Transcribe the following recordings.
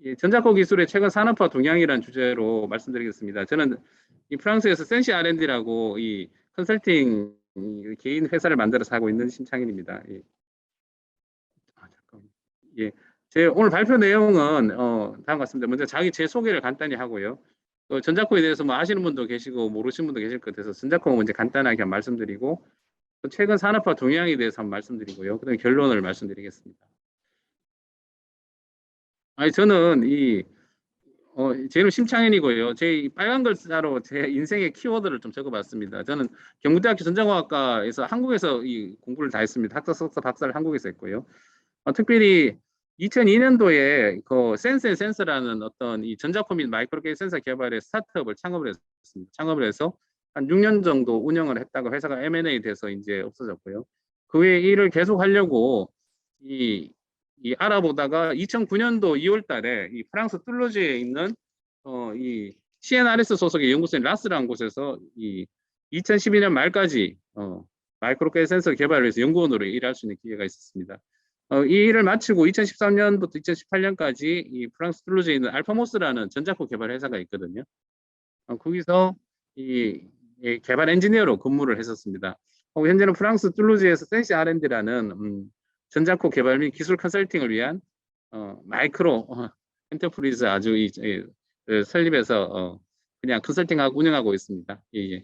예, 전자코 기술의 최근 산업화 동향이라는 주제로 말씀드리겠습니다. 저는 이 프랑스에서 센시 R&D라고 이 컨설팅 개인 회사를 만들어서 하고 있는 심창인입니다. 예. 잠깐만. 예. 제 오늘 발표 내용은 다음 같습니다. 먼저 제 소개를 간단히 하고요. 전자코에 대해서 뭐 아시는 분도 계시고 모르시는 분도 계실 것 같아서 전자코 먼저 간단하게 말씀드리고 최근 산업화 동향에 대해서 한번 말씀드리고요. 그다음에 결론을 말씀드리겠습니다. 아니 저는 제 이름 심창현이고요. 제 빨간 글자로 제 인생의 키워드를 좀 적어봤습니다. 저는 경북대학교 전자공학과에서 한국에서 이 공부를 다 했습니다. 학사, 석사, 박사를 한국에서 했고요. 특별히 2002년도에 그 센스 앤 센서라는 어떤 이 전자코 및 마이크로 게이지 센서 개발의 스타트업을 창업을 했습니다. 창업을 해서 한 6년 정도 운영을 했다가 회사가 M&A 돼서 이제 없어졌고요. 그 외에 일을 계속 하려고 이 알아보다가 2009년도 2월 달에 이 프랑스 툴루즈에 있는 이 CNRS 소속의 연구소인 라스라는 곳에서 이 2012년 말까지 마이크로 게이지 센서 개발을 해서 연구원으로 일할 수 있는 기회가 있었습니다. 이 일을 마치고 2013년부터 2018년까지 이 프랑스 툴루즈에 있는 알파모스라는 전자코 개발 회사가 있거든요. 거기서 이 개발 엔지니어로 근무를 했었습니다. 현재는 프랑스 툴루즈에서 센시 R&D라는 전자코 개발 및 기술 컨설팅을 위한 마이크로 엔터프리즈 아주 설립해서 그냥 컨설팅하고 운영하고 있습니다. 예, 예.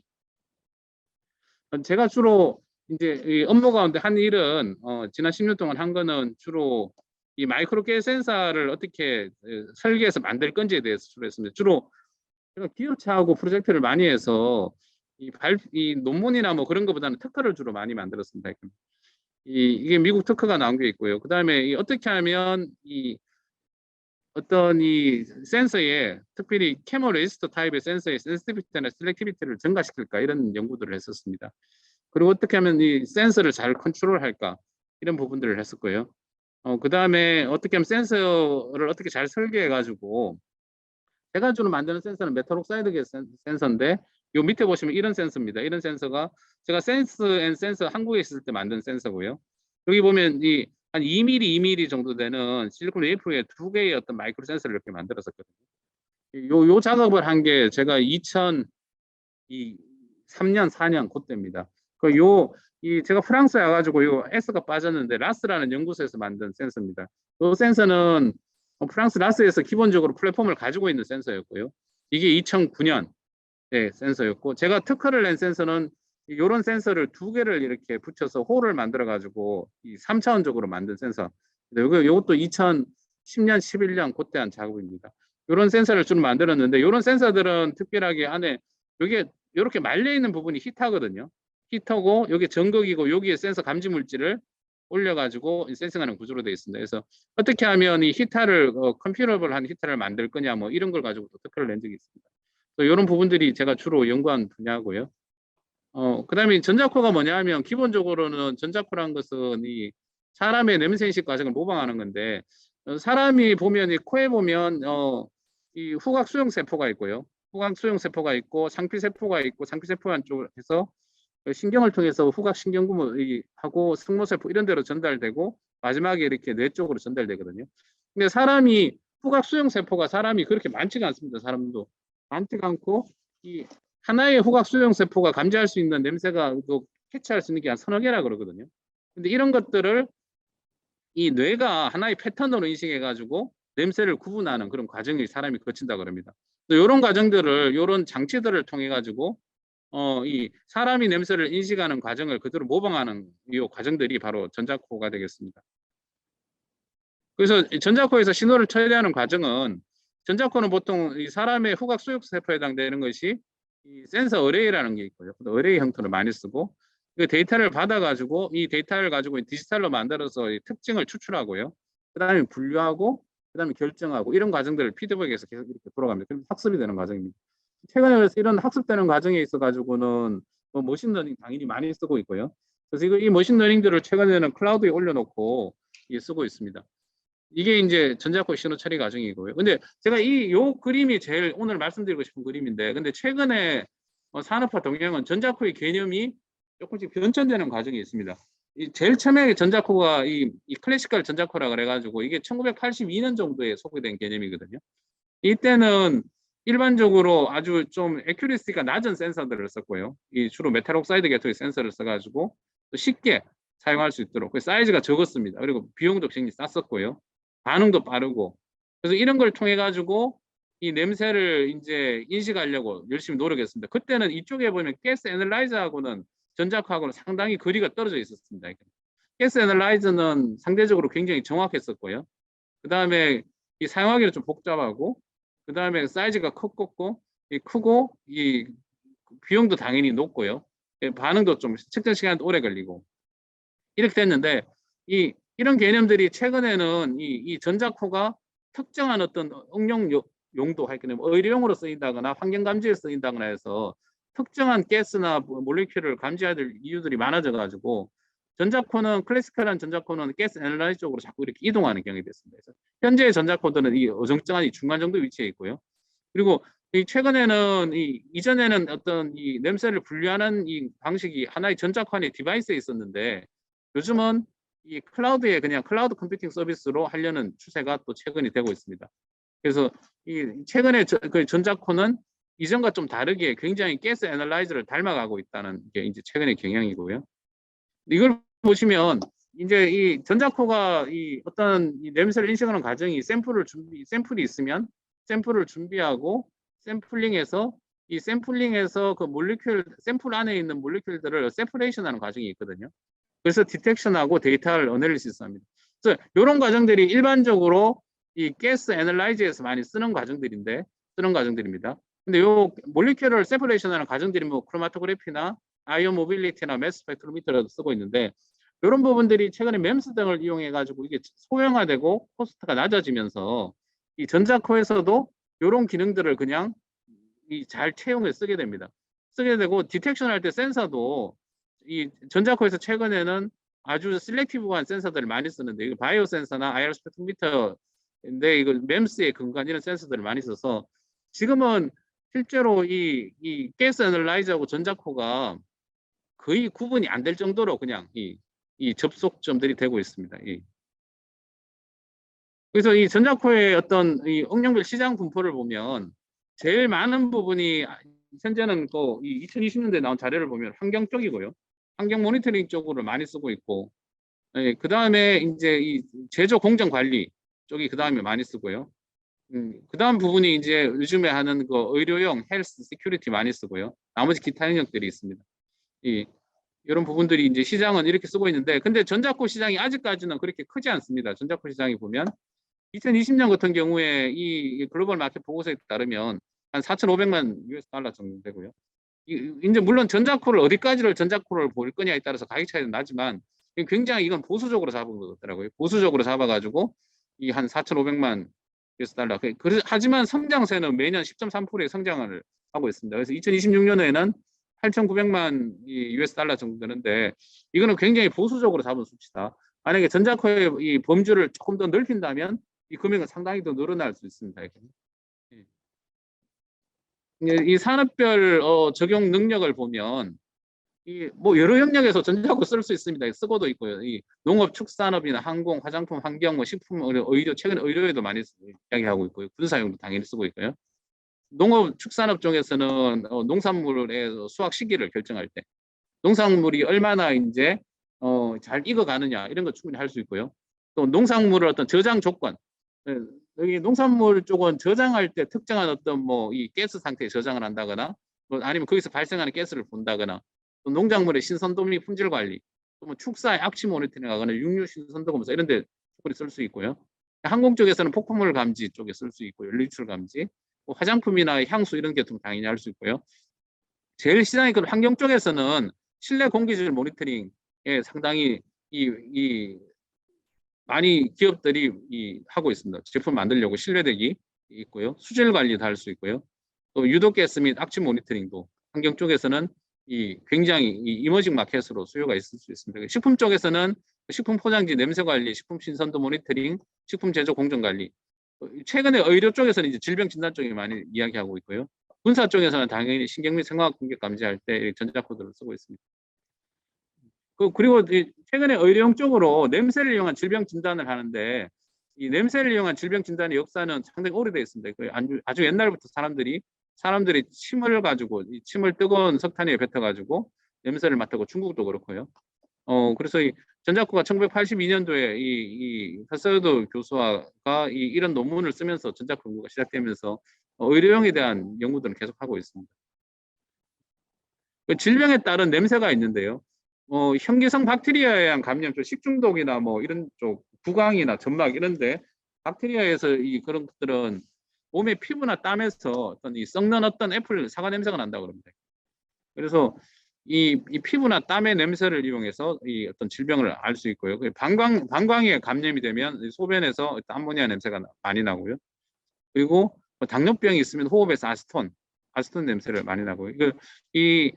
제가 주로 이제 이 업무 가운데 한 일은 지난 10년 동안 한 거는 주로 이 마이크로 게이지 센서를 어떻게 설계해서 만들 건지에 대해서 주로 했습니다. 주로 제가 기업체하고 프로젝트를 많이 해서 이 논문이나 뭐 그런 것보다는 특허를 주로 많이 만들었습니다. 이게 미국 특허가 나온 게 있고요. 그 다음에 어떻게 하면 어떤 이 센서에 특별히 캐모 레지스터 타입의 센서의 센시티비티나 셀렉티비티를 증가시킬까 이런 연구들을 했었습니다. 그리고 어떻게 하면 이 센서를 잘 컨트롤할까 이런 부분들을 했었고요. 그 다음에 어떻게 하면 센서를 어떻게 잘 설계해 가지고 제가 주로 만드는 센서는 메탈 옥사이드 센서인데 요 밑에 보시면 이런 센서입니다. 이런 센서가 제가 센스 앤 센서 한국에 있을 때 만든 센서고요. 여기 보면 한 2mm, 2mm 정도 되는 실리콘 웨이프에 2개의 어떤 마이크로 센서를 이렇게 만들었었거든요. 요 작업을 한 게 제가 2003년, 4년 그때입니다. 제가 프랑스에 와가지고 요 S가 빠졌는데 라스라는 연구소에서 만든 센서입니다. 이 센서는 프랑스 라스에서 기본적으로 플랫폼을 가지고 있는 센서였고요. 이게 2009년 센서였고 제가 특허를 낸 센서는 이런 센서를 2개를 이렇게 붙여서 홀을 만들어 가지고 이 3차원적으로 만든 센서. 이것도 2010년, 11년 그때 한 작업입니다. 이런 센서를 좀 만들었는데 이런 센서들은 특별하게 안에 여기에 이렇게 말려 있는 부분이 히터거든요. 히터고 여기 전극이고 여기에 센서 감지 물질을 올려가지고 센싱하는 구조로 되어 있습니다. 그래서 어떻게 하면 이 히터를 컴퓨터블한 히터를 만들 거냐 뭐 이런 걸 가지고 특허를 낸 적이 있습니다. 이런 부분들이 제가 주로 연구한 분야고요. 그다음에 전자코가 뭐냐 하면 기본적으로는 전자코라는 것은 이 사람의 냄새 인식 과정을 모방하는 건데 사람이 보면 이 코에 보면 이 후각 수용 세포가 있고요. 후각 수용 세포가 있고 상피 세포가 있고 상피 세포 안쪽으로 해서 신경을 통해서 후각 신경구하고 승모세포 이런 데로 전달되고 마지막에 이렇게 뇌 쪽으로 전달되거든요. 근데 사람이 후각 수용 세포가 사람이 그렇게 많지가 않습니다. 사람도 많지가 않고 이 하나의 후각 수용 세포가 감지할 수 있는 냄새가 캐치할 수 있는 게 한 서너 개라 그러거든요. 근데 이런 것들을 이 뇌가 하나의 패턴으로 인식해 가지고 냄새를 구분하는 그런 과정이 사람이 거친다 그럽니다. 이런 과정들을 이런 장치들을 통해 가지고 이 사람이 냄새를 인식하는 과정을 그대로 모방하는 이 과정들이 바로 전자코가 되겠습니다. 그래서 전자코에서 신호를 처리하는 과정은 전자코는 보통 이 사람의 후각 수용 세포에 해당되는 것이 이 센서 어레이라는 게 있고요. 어레이 형태를 많이 쓰고 그 데이터를 받아가지고 이 데이터를 가지고 디지털로 만들어서 특징을 추출하고요. 그다음에 분류하고 그다음에 결정하고 이런 과정들을 피드백에서 계속 이렇게 돌아갑니다. 그럼 학습이 되는 과정입니다. 최근에 이런 학습되는 과정에 있어 가지고는 뭐 머신러닝 당연히 많이 쓰고 있고요. 그래서 이 머신러닝들을 최근에는 클라우드에 올려놓고 쓰고 있습니다. 이게 이제 전자코 신호 처리 과정이고요. 근데 제가 요 그림이 제일 오늘 말씀드리고 싶은 그림인데, 근데 최근에 산업화 동향은 전자코의 개념이 조금씩 변천되는 과정이 있습니다. 제일 처음에 전자코가 이 클래시컬 전자코라 그래가지고 이게 1982년 정도에 소개된 개념이거든요. 이때는 일반적으로 아주 좀 애큐리시가 낮은 센서들을 썼고요. 이 주로 메탈 옥사이드 계통의 센서를 써가지고 쉽게 사용할 수 있도록 그 사이즈가 적었습니다. 그리고 비용도 굉장히 쌌었고요. 반응도 빠르고 그래서 이런 걸 통해 가지고 이 냄새를 이제 인식하려고 열심히 노력했습니다. 그때는 이쪽에 보면 가스 애널라이저하고는 전자코하고는 상당히 거리가 떨어져 있었습니다. 가스 애널라이저는 상대적으로 굉장히 정확했었고요. 그 다음에 이 사용하기는 좀 복잡하고 그 다음에 사이즈가 크고 이 비용도 당연히 높고요. 반응도 좀 측정 시간도 오래 걸리고 이렇게 됐는데 이런 개념들이 최근에는 이 전자코가 특정한 어떤 응용 용도 할거나 의료용으로 쓰인다거나 환경 감지에 쓰인다거나 해서 특정한 가스나 몰리큘을 감지해야 될 이유들이 많아져 가지고 전자코는 클래시컬한 전자코는 가스 애널라이즈 쪽으로 자꾸 이렇게 이동하는 경향이 됐습니다. 그래서 현재의 전자코들은 이 어정쩡한 이 중간 정도 위치에 있고요. 그리고 이 최근에는 이전에는 어떤 이 냄새를 분류하는 이 방식이 하나의 전자코 안에 디바이스에 있었는데 요즘은 이 클라우드에 그냥 클라우드 컴퓨팅 서비스로 하려는 추세가 또 최근이 되고 있습니다. 그래서 이 최근에 그 전자코는 이전과 좀 다르게 굉장히 가스 애널라이저를 닮아가고 있다는 게 이제 최근의 경향이고요. 이걸 보시면 이제 이 전자코가 이 어떤 이 냄새를 인식하는 과정이 샘플이 있으면 샘플을 준비하고 샘플링해서 그 몰리큘 샘플 안에 있는 몰리큘들을 세퍼레이션하는 과정이 있거든요. 그래서 디텍션하고 데이터를 어널리시스합니다. 그래서 이런 과정들이 일반적으로 이 가스 애널라이저에서 많이 쓰는 과정들입니다. 근데 요 몰리큘을 세퍼레이션하는 과정들이 뭐 크로마토그래피나 아이온 모빌리티나 매스 스펙트로미터라도 쓰고 있는데 이런 부분들이 최근에 MEMS 등을 이용해 가지고 이게 소형화되고 코스트가 낮아지면서 이 전자코에서도 이런 기능들을 그냥 잘 채용해 쓰게 됩니다. 쓰게 되고 디텍션 할 때 센서도 이 전자코에서 최근에는 아주 셀렉티브한 센서들을 많이 쓰는데 이거 바이오 센서나 IR 스펙트로미터인데 이거 MEMS에 근거한 이런 센서들을 많이 써서 지금은 실제로 이 가스 애널라이저하고 전자코가 거의 구분이 안 될 정도로 그냥 이 접속점들이 되고 있습니다. 그래서 이 전자코의 어떤 이 응용별 시장 분포를 보면 제일 많은 부분이 현재는 또 이 2020년대에 나온 자료를 보면 환경 쪽이고요. 환경 모니터링 쪽으로 많이 쓰고 있고, 그 다음에 이제 이 제조 공정 관리 쪽이 그 다음에 많이 쓰고요. 그 다음 부분이 이제 요즘에 하는 그 의료용 헬스 시큐리티 많이 쓰고요. 나머지 기타 영역들이 있습니다. 이런 부분들이 이제 시장은 이렇게 쓰고 있는데, 근데 전자코 시장이 아직까지는 그렇게 크지 않습니다. 전자코 시장이 보면 2020년 같은 경우에 이 글로벌 마켓 보고서에 따르면 한 4,500만 US 달러 정도 되고요. 이제 물론 어디까지를 전자코를 볼 거냐에 따라서 가격 차이는 나지만 굉장히 이건 보수적으로 잡은 거더라고요. 보수적으로 잡아가지고 이 한 4,500만 US 달러. 하지만 성장세는 매년 10.3%의 성장을 하고 있습니다. 그래서 2026년에는 8,900만 US 달러 정도 되는데 이거는 굉장히 보수적으로 잡은 수치다. 만약에 전자코의 이 범주를 조금 더 넓힌다면 이 금액은 상당히 더 늘어날 수 있습니다. 이 산업별 적용 능력을 보면 뭐 여러 영역에서 전자코 쓸 수 있습니다. 쓰고도 있고요. 이 농업, 축산업이나 항공, 화장품, 환경, 뭐 식품, 의료, 최근 의료에도 많이 이야기하고 있고요. 군사용도 당연히 쓰고 있고요. 농업, 축산업 쪽에서는 농산물의 수확 시기를 결정할 때 농산물이 얼마나 이제 잘 익어가느냐 이런 거 충분히 할 수 있고요. 또 농산물을 어떤 저장 조건, 여기 농산물 쪽은 저장할 때 특정한 어떤 뭐 이 가스 상태에 저장을 한다거나 뭐 아니면 거기서 발생하는 가스를 본다거나 또 농작물의 신선도 및 품질 관리, 또 뭐 축사의 악취 모니터링하거나 육류 신선도 검사 이런 데 충분히 쓸 수 있고요. 항공 쪽에서는 폭풍물 감지 쪽에 쓸 수 있고요. 연료출 감지, 뭐 화장품이나 향수 이런 게 좀 당연히 할 수 있고요. 제일 시장이 큰 환경 쪽에서는 실내 공기질 모니터링에 상당히 많이 기업들이 하고 있습니다. 제품 만들려고 실내대기 있고요. 수질 관리도 할 수 있고요. 또 유독가스 및 악취 모니터링도 환경 쪽에서는 굉장히 이머징 마켓으로 수요가 있을 수 있습니다. 식품 쪽에서는 식품 포장지 냄새 관리, 식품 신선도 모니터링, 식품 제조 공정 관리. 최근에 의료 쪽에서는 이제 질병 진단 쪽에 많이 이야기하고 있고요. 군사 쪽에서는 당연히 신경 및 생화학 공격 감지할 때 전자코드를 쓰고 있습니다. 그리고 최근에 의료용 쪽으로 냄새를 이용한 질병 진단을 하는데 이 냄새를 이용한 질병 진단의 역사는 상당히 오래되어 있습니다. 아주 옛날부터 사람들이 침을 가지고 이 침을 뜨거운 석탄에 뱉어가지고 냄새를 맡고 중국도 그렇고요. 그래서 이 전자코가 1982년도에 이 허서드 교수가 이런 논문을 쓰면서 전자코 연구가 시작되면서 의료용에 대한 연구들은 계속하고 있습니다. 질병에 따른 냄새가 있는데요. 현기성 박테리아에 의한 감염, 식중독이나 뭐 이런 쪽, 구강이나 점막 이런데 박테리아에서 그런 것들은 몸의 피부나 땀에서 어떤 썩는 어떤 애플 사과 냄새가 난다고 그럽니다. 그래서 이 피부나 땀의 냄새를 이용해서 이 어떤 질병을 알 수 있고요. 방광에 감염이 되면 소변에서 암모니아 냄새가 많이 나고요. 그리고 당뇨병이 있으면 호흡에서 아스톤 냄새를 많이 나고요. 이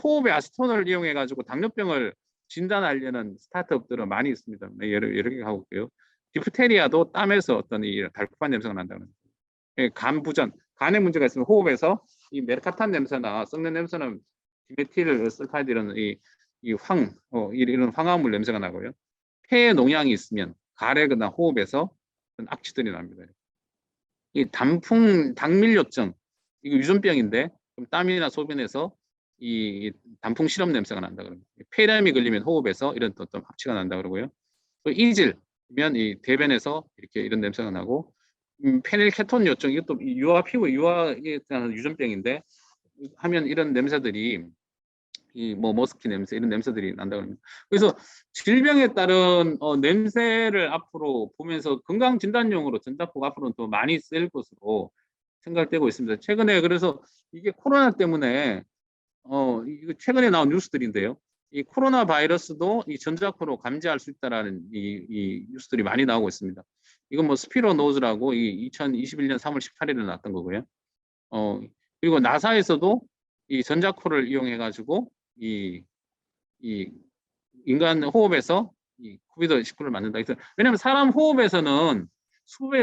호흡의 아스톤을 이용해 가지고 당뇨병을 진단하려는 스타트업들은 많이 있습니다. 여러 개 하고 있고요. 디프테리아도 땀에서 어떤 이 달콤한 냄새가 난다는 거예요. 간 부전, 간에 문제가 있으면 호흡에서 이 메르카탄 냄새나 썩는 냄새는 디메틸 설파이드 이런 이런 황화물 냄새가 나고요. 폐에 농양이 있으면 가래나 호흡에서 악취들이 납니다. 이 당밀요증, 이거 유전병인데 땀이나 소변에서 이 단풍 시럽 냄새가 난다 그럽니다. 폐렴이 걸리면 호흡에서 이런 어떤 악취가 난다 그러고요. 또 이질면 이 대변에서 이렇게 이런 냄새가 나고, 페닐케톤 요증, 이것도 유아에 대한 유전병인데 하면 이런 냄새들이 머스키 냄새 이런 냄새들이 난다고 합니다. 그래서 질병에 따른 냄새를 앞으로 보면서 건강진단용으로 전자코가 앞으로는 더 많이 쓰일 것으로 생각되고 있습니다. 최근에 그래서 이게 코로나 때문에 이거 최근에 나온 뉴스들인데요. 이 코로나 바이러스도 이 전자코로 감지할 수 있다라는 이 뉴스들이 많이 나오고 있습니다. 이건 뭐 스피로노즈라고 2021년 3월 18일에 나왔던 거고요. 그리고 나사에서도 이 전자코를 이용해 가지고 이 인간 호흡에서 이 코비드19를 만든다. 왜냐하면 사람 호흡에서는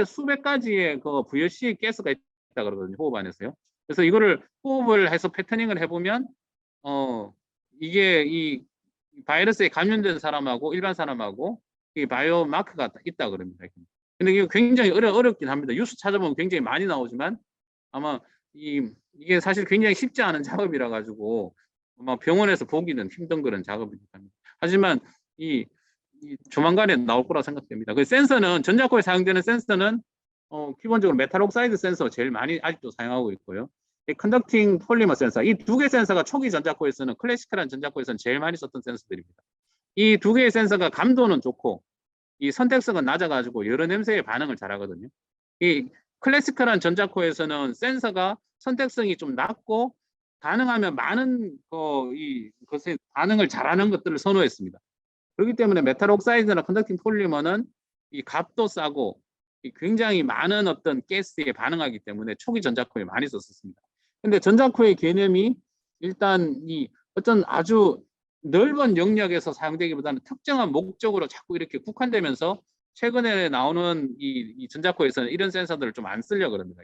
수백 가지의 그 VOC 가스가 있다 그러거든요. 호흡 안에서요. 그래서 이거를 호흡을 해서 패터닝을 해보면 이게 이 바이러스에 감염된 사람하고 일반 사람하고 이 바이오 마크가 있다 그럽니다. 근데 이게 굉장히 어렵긴 합니다. 뉴스 찾아보면 굉장히 많이 나오지만 아마 이게 사실 굉장히 쉽지 않은 작업이라 가지고 아마 병원에서 보기는 힘든 그런 작업입니다. 하지만 조만간에 나올 거라 생각됩니다. 그 센서는 전자코에 사용되는 센서는 기본적으로 메탈옥사이드 센서 제일 많이 아직도 사용하고 있고요. 컨덕팅 폴리머 센서, 이 두 개 센서가 초기 전자코에서는 클래시컬한 전자코에서는 제일 많이 썼던 센서들입니다. 이 두 개의 센서가 감도는 좋고 이 선택성은 낮아가지고 여러 냄새에 반응을 잘하거든요. 이 클래시컬한 전자코에서는 센서가 선택성이 좀 낮고 가능하면 많은 것에 반응을 잘하는 것들을 선호했습니다. 그렇기 때문에 메탈 옥사이드나 컨덕팅 폴리머는 이 값도 싸고 굉장히 많은 어떤 가스에 반응하기 때문에 초기 전자코에 많이 썼습니다. 근데 전자코의 개념이 일단 어떤 아주 넓은 영역에서 사용되기보다는 특정한 목적으로 자꾸 이렇게 국한되면서 최근에 나오는 이 전자코에서는 이런 센서들을 좀 안 쓰려고 그럽니다.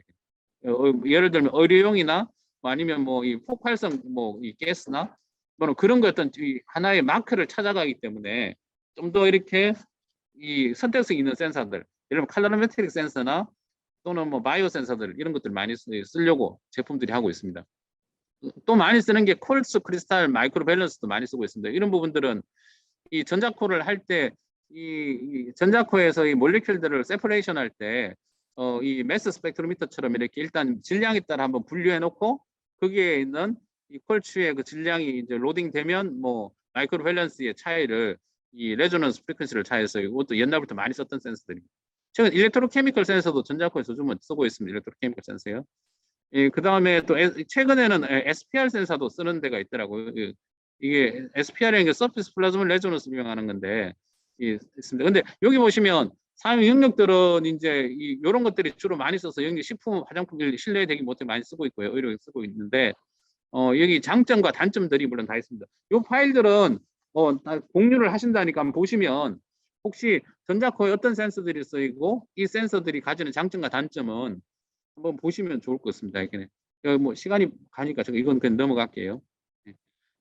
예를 들면 의료용이나 아니면 이 폭발성 이 가스나 그런 거 어떤 하나의 마크를 찾아가기 때문에 좀 더 이렇게 이 선택성 있는 센서들, 예를 들면 칼로리메트릭 센서나 또는 바이오 센서들 이런 것들 많이 쓰려고 제품들이 하고 있습니다. 또 많이 쓰는 게 콜스 크리스탈 마이크로 밸런스도 많이 쓰고 있습니다. 이런 부분들은 이 전자코를 할 때 이 전자코에서 이 몰리큘들을 세퍼레이션 할 때 이 매스 스펙트로미터처럼 이렇게 일단 질량에 따라 한번 분류해 놓고 거기에 있는 이 콜츠의 그 질량이 이제 로딩되면 마이크로 밸런스의 차이를 이 레조넌스 프리퀀시를 차이해서 이것도 옛날부터 많이 썼던 센서들입니다. 최근 일렉트로케미컬 센서도 전자코에서 좀 쓰고 있습니다. 일렉트로케미컬 센서요. 그 다음에 또 최근에는 SPR 센서도 쓰는 데가 있더라고요. 이게 SPR이라는 게 서피스 플라즈마 레조넌스를 이용하는 건데 있습니다. 근데 여기 보시면 사용 영역들은 이제 이런 것들이 주로 많이 써서 영역 식품, 화장품, 실내 대기 모터 많이 쓰고 있고요. 의료에 쓰고 있는데 여기 장점과 단점들이 물론 다 있습니다. 이 파일들은 다 공유를 하신다니까 한번 보시면 혹시 전자코에 어떤 센서들이 쓰이고 이 센서들이 가지는 장점과 단점은 한번 보시면 좋을 것 같습니다. 시간이 가니까 이건 그냥 넘어갈게요.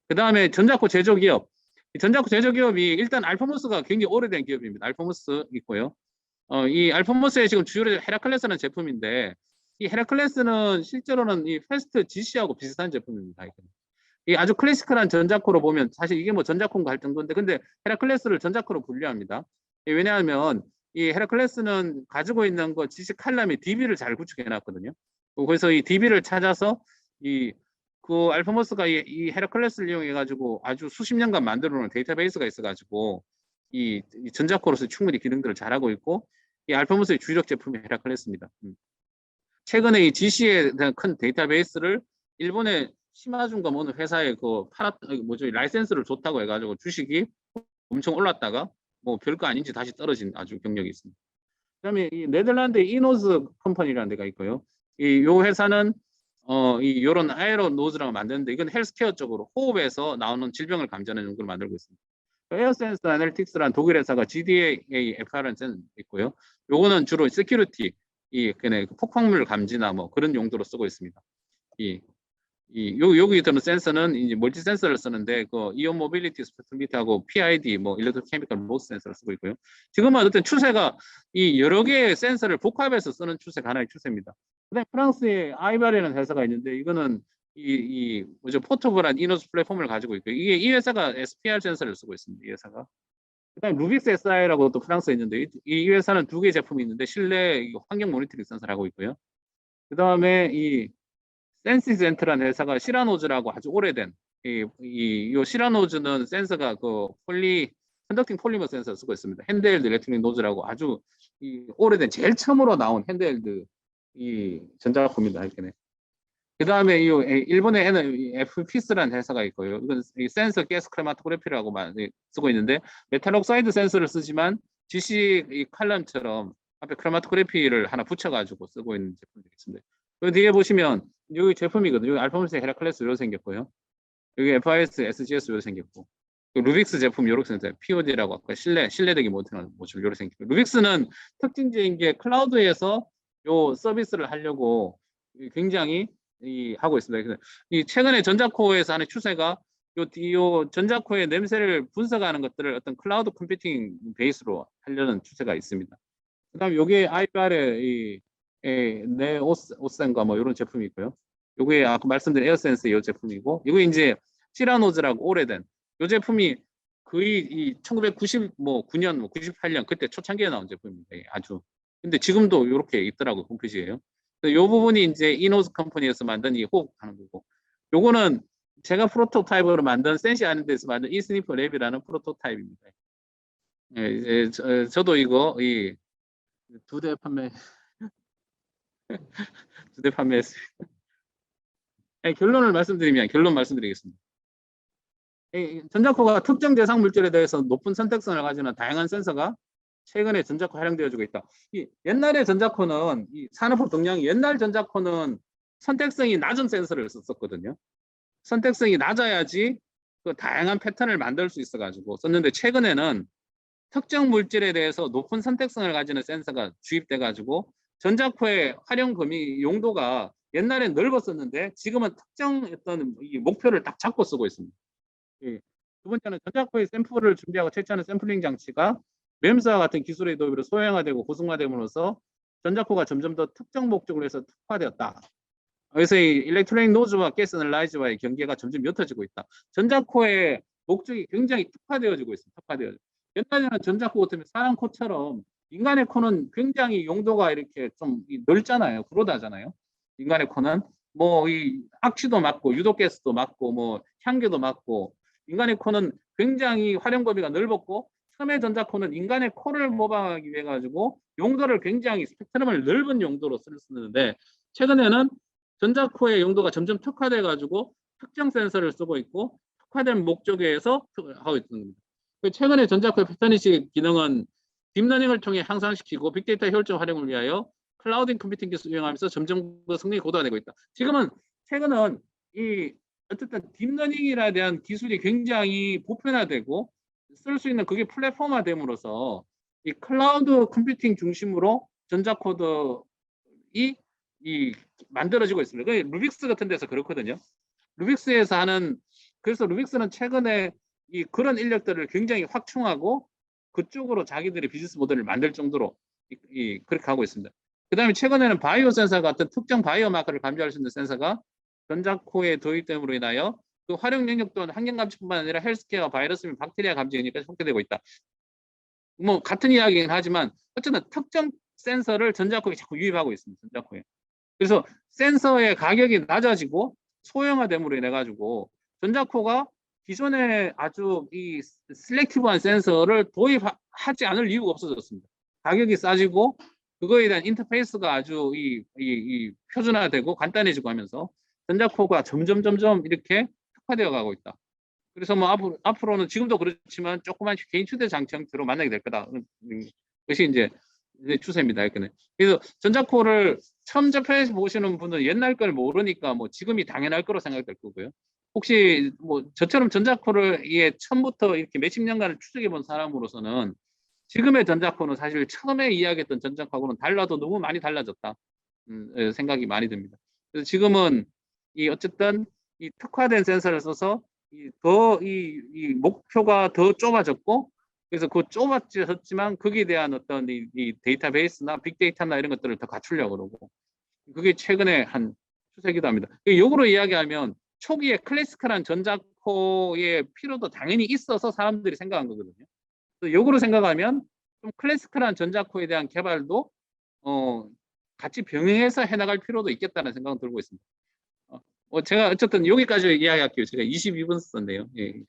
그 다음에 전자코 제조기업. 이 전자코 제조 기업이 일단 알파모스가 굉장히 오래된 기업입니다. 알파모스 있고요. 이 알파모스의 지금 주요로 헤라클레스라는 제품인데 이 헤라클레스는 실제로는 이 패스트 GC하고 비슷한 제품입니다. 이 아주 클래시컬한 전자코로 보면 사실 이게 뭐 전자코인가 할 정도인데 근데 헤라클레스를 전자코로 분류합니다. 왜냐하면 이 헤라클레스는 가지고 있는 거 GC 칼럼이 DB를 잘 구축해 놨거든요. 그래서 이 DB를 찾아서 그 알파모스가 이 헤라클레스를 이용해 가지고 아주 수십 년간 만들어 놓은 데이터베이스가 있어 가지고 이 전자코로서 충분히 기능들을 잘하고 있고 이 알파모스의 주력 제품이 헤라클레스입니다. 최근에 이 GC에 대한 큰 데이터베이스를 일본의 시마준과 어느 회사에 라이센스를 줬다고 해가지고 주식이 엄청 올랐다가 뭐 별거 아닌지 다시 떨어진 아주 경력이 있습니다. 그다음에 이 네덜란드 이노즈 컴퍼니라는 데가 있고요. 요 회사는 요런 아에로 노즈라고 만드는데 이건 헬스케어 쪽으로 호흡에서 나오는 질병을 감지하는 연구를 만들고 있습니다. 에어센스 애널리틱스라는 독일 회사가 GDAFR은 있고요. 요거는 주로 세큐리티 그냥 폭발물 감지나 뭐 그런 용도로 쓰고 있습니다. 여기 들은 센서는 이제 멀티 센서를 쓰는데 그 이온 모빌리티 스펙트로미터하고 PID 뭐 일렉트로케미컬 로스 센서를 쓰고 있고요. 지금은 어떤 추세가 이 여러 개의 센서를 복합해서 쓰는 추세가 하나의 추세입니다. 그다음에 프랑스의 아이바르라는 회사가 있는데 이거는 포터블한 이노스 플랫폼을 가지고 있고 이 회사가 SPR 센서를 쓰고 있습니다. 이 회사가. 그다음에 루빅스 SI라고 또 프랑스에 있는데 이 회사는 두 개의 제품이 있는데 실내 환경 모니터링 센서를 하고 있고요. 그다음에 이 센시젠트라는 회사가 시라노즈라고 아주 오래된 이 시라노즈는 센서가 그 컨덕팅 폴리머 센서를 쓰고 있습니다. 핸드헬드 일렉트릭 노즈라고 아주 오래된 제일 처음으로 나온 핸드헬드 전자제품입니다. 그 다음에 일본의 FPS라는 회사가 있고요. 이건 센서 가스 크로마토그래피라고 쓰고 있는데 메탈 옥사이드 센서를 쓰지만 GC 칼럼처럼 앞에 크로마토그래피를 하나 붙여가지고 쓰고 있는 제품들이 있습니다. 그 뒤에 보시면 여기 제품이거든요. 여기 알파모스 헤라클레스 이렇게 생겼고요. 여기 FIS, SGS 이렇게 생겼고 루빅스 제품 이렇게 생겼어요. POD라고 아까 신뢰되기 못하는 모습 이렇게 생겼고 루빅스는 특징적인 게 클라우드에서 요 서비스를 하려고 굉장히 하고 있습니다. 최근에 전자코어에서 하는 추세가 요 전자코어의 냄새를 분석하는 것들을 어떤 클라우드 컴퓨팅 베이스로 하려는 추세가 있습니다. 그다음 요게 아이바르의 네오센과 뭐 이런 제품이 있고요. 요게 아까 말씀드린 에어센스 이 제품이고 이거 이제 시라노즈라고 오래된 요 제품이 거의 1999년 98년 그때 초창기에 나온 제품입니다. 아주 근데 지금도 이렇게 있더라고요. 홈페이지에요. 요 부분이 이제 이노즈 컴퍼니에서 만든 이 호흡 하는 거고 요거는 제가 프로토타입으로 만든 센시 아는 데서 만든 이스니퍼 랩이라는 프로토타입입니다. 이제 저도 이거 두 대 판매했어요. 결론 말씀드리겠습니다. 전자코가 특정 대상 물질에 대해서 높은 선택성을 가지는 다양한 센서가 최근에 전자코 활용되어지고 있다. 옛날의 전자코는 산업부 동량이 옛날 전자코는 선택성이 낮은 센서를 썼었거든요. 선택성이 낮아야지 그 다양한 패턴을 만들 수 있어가지고 썼는데 최근에는 특정 물질에 대해서 높은 선택성을 가지는 센서가 주입돼가지고 전자코의 활용 범위 용도가 옛날엔 넓었었는데 지금은 특정 어떤 목표를 딱 잡고 쓰고 있습니다. 두 번째는 전자코의 샘플을 준비하고 채취하는 샘플링 장치가 램스와 같은 기술의 도입으로 소형화되고 고성화됨으로써 전자코가 점점 더 특정 목적으로 해서 특화되었다. 그래서 이 일렉트로닉 노즈와 가스 애널라이저와의 경계가 점점 옅어지고 있다. 전자코의 목적이 굉장히 특화되어지고 있습니다. 옛날에는 전자코 같으면 사람 코처럼 인간의 코는 굉장히 용도가 이렇게 좀 넓잖아요. 브로드하잖아요. 인간의 코는 뭐 이 악취도 맡고 유독가스도 맡고 뭐 향기도 맡고 인간의 코는 굉장히 활용 범위가 넓었고 처음에 전자코는 인간의 코를 모방하기 위해 가지고 용도를 굉장히 스펙트럼을 넓은 용도로 쓰는데 최근에는 전자코의 용도가 점점 특화돼 가지고 특정 센서를 쓰고 있고 특화된 목적에 의해서 하고 있는 겁니다. 최근에 전자코의 패턴인식 기능은 딥러닝을 통해 향상시키고 빅데이터 효율적 활용을 위하여 클라우딩 컴퓨팅 기술을 이용하면서 점점 더 성능이 고도화되고 있다. 최근은 어쨌든 딥러닝에 대한 기술이 굉장히 보편화되고 쓸 수 있는 그게 플랫폼화됨으로써 이 클라우드 컴퓨팅 중심으로 전자코드이 만들어지고 있습니다. 루빅스 같은 데서 그렇거든요. 그래서 루빅스는 최근에 그런 인력들을 굉장히 확충하고 그쪽으로 자기들의 비즈니스 모델을 만들 정도로 그렇게 하고 있습니다. 그 다음에 최근에는 바이오 센서 같은 특정 바이오 마커를 감지할 수 있는 센서가 전자코의 도입됨으로 인하여 그 활용 영역 또한 환경 감지뿐만 아니라 헬스케어, 바이러스 및 박테리아 감지 영역까지 확대되고 있다. 뭐 같은 이야기긴 하지만 어쨌든 특정 센서를 전자코에 자꾸 유입하고 있습니다. 전자코에. 그래서 센서의 가격이 낮아지고 소형화됨으로 인해 가지고 전자코가 기존에 아주 이 셀렉티브한 센서를 도입하지 않을 이유가 없어졌습니다. 가격이 싸지고 그거에 대한 인터페이스가 아주 표준화되고 간단해지고 하면서 전자코가 점점 이렇게 특화되어 가고 있다. 그래서 뭐 앞으로는 지금도 그렇지만 조그만 개인 휴대장치 형태로 만나게 될 거다. 그것이 이제 추세입니다. 그래서 전자코를 처음 접해 보시는 분은 옛날 걸 모르니까 뭐 지금이 당연할 거로 생각될 거고요. 혹시 뭐 저처럼 전자코를 처음부터 이렇게 몇십 년간을 추적해 본 사람으로서는 지금의 전자코는 사실 처음에 이야기했던 전자코하고는 달라도 너무 많이 달라졌다. 생각이 많이 듭니다. 그래서 지금은 어쨌든 특화된 센서를 써서 이 목표가 더 좁아졌고 그래서 그 좁아졌지만 거기에 대한 어떤 이 데이터베이스나 빅데이터나 이런 것들을 더 갖추려고 그러고 그게 최근에 한 추세기도 합니다. 역으로 이야기하면 초기에 클래시컬한 전자코의 필요도 당연히 있어서 사람들이 생각한 거거든요. 역으로 생각하면 좀 클래시컬한 전자코에 대한 개발도 같이 병행해서 해나갈 필요도 있겠다는 생각은 들고 있습니다. 제가 어쨌든 여기까지 이야기할게요. 제가 22분 썼네요. 예.